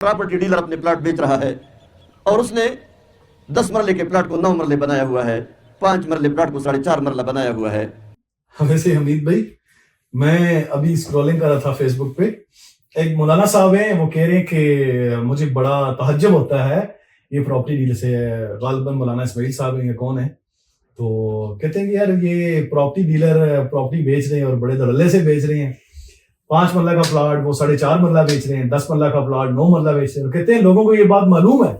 Property dealer अपने plot बेच रहा है और उसने 10 मरले के प्लाट को 9 मरले बनाया हुआ है, 5 मरले प्लाट को 4.5 मरला बनाया हुआ है। वैसे हमीद भाई, मैं अभी स्क्रॉलिंग कर रहा था फेसबुक पे, एक मौलाना साहब हैं, वो कह रहे हैं कि मुझे बड़ा तहज्जुब होता है ये प्रॉपर्टी डीलर से, गालिबन मौलाना इस्माइल साहब हैं, ये कौन है, तो कहते हैं कि यार ये प्रॉपर्टी डीलर प्रॉपर्टी बेच रहे हैं और बड़े धड़ल्ले से बेच रहे हैं। 5 मरला का प्लाट वो 4.5 मरला बेच रहे हैं, 10 मरला का प्लाट 9 मरला बेच रहे हैं। कहते हैं लोगों को ये बात मालूम है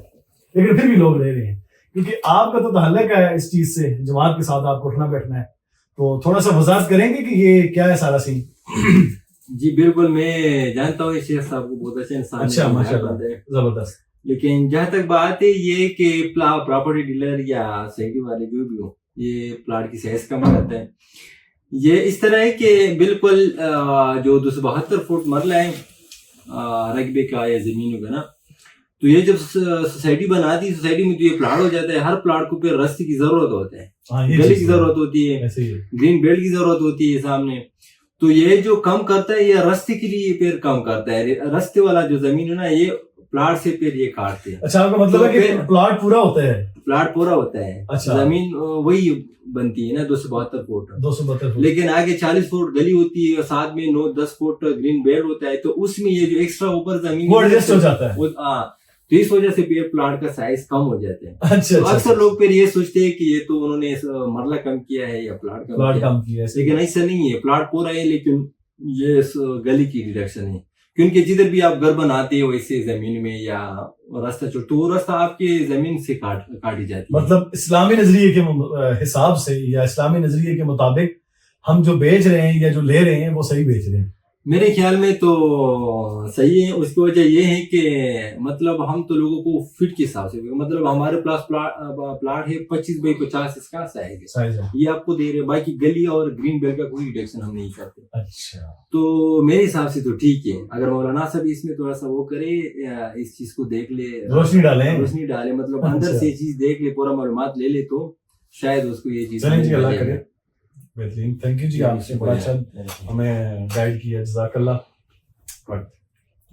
लेकिन फिर भी लोग ले रहे हैं, क्योंकि आपका तो ताल्लुक है इस चीज से, जमात के साथ आपको उठना बैठना है, तो थोड़ा सा वजाहत करेंगे कि ये क्या है सारा सीन। जी बिल्कुल, मैं जानता हूँ शेख साहब को, बहुत अच्छे इंसान। अच्छा, माशाल्लाह, जबरदस्त। लेकिन जहाँ तक बात है ये कि प्रॉपर्टी डीलर या सोसाइटी वाले जो भी हो, ये प्लाट की साइज कम करते हैं। ये इस तरह है कि बिल्कुल जो 272 फुट मरला है रकबे का या जमीनों का ना, तो ये जब सोसाइटी बनाती है, सोसाइटी में तो ये प्लाट हो जाता है, हर प्लाट को फिर रास्ते की जरूरत होता है, गली की जरूरत होती है, ग्रीन बेल्ट की जरूरत होती है सामने। तो ये जो कम करता है, ये रास्ते के लिए फिर कम करता है, रास्ते वाला जो जमीन है ना, ये प्लाट से फिर ये काटते हैं। अच्छा, आपका मतलब है कि प्लाट पूरा होता है? प्लाट पूरा होता है। अच्छा। जमीन वही बनती है ना 272 फुट, 272 फुट, लेकिन आगे 40 फुट गली होती है और साथ में 9-10 फुट ग्रीन बेल्ट होता है, तो उसमें ये जो एक्स्ट्रा ऊपर जमीन वो एडजस्ट हो जाता है। तो इस वजह से फिर प्लाट का साइज कम हो जाता है। अच्छा, तो अक्सर लोग फिर ये सोचते हैं कि ये तो उन्होंने मरला कम किया है या प्लाट कम किया है, लेकिन ऐसा नहीं है, प्लाट पूरा है, लेकिन ये गली की डिडक्शन है, क्योंकि जिधर भी आप घर बनाते हो वैसे जमीन में या रास्ता छोड़, तो वो रास्ता आपके जमीन से काटी जाती है। मतलब इस्लामी नजरिए के हिसाब से या इस्लामी नजरिए के मुताबिक हम जो बेच रहे हैं या जो ले रहे हैं वो सही बेच रहे हैं? मेरे ख्याल में तो सही है। उसकी वजह ये है कि मतलब हम तो लोगों को फिट के हिसाब से, मतलब हमारे पास प्लाट है 25 बाई 50 इसका साइज है, ये आपको दे रहे हैं, बाकी गली और ग्रीन बेल्ट का कोई रिडक्शन हम नहीं करते। अच्छा, तो मेरे हिसाब से तो ठीक है। अगर मौलाना साहब इसमें थोड़ा सा वो करे, इस चीज को देख ले, रोशनी डाले, मतलब अंदर से चीज देख ले, पूरा मालूमात ले ले, तो शायद उसको ये चीज। बेहतरीन, थैंक यू जी, आपसे बड़ा अच्छा हमें गाइड किया, जज़ाकल्लाह।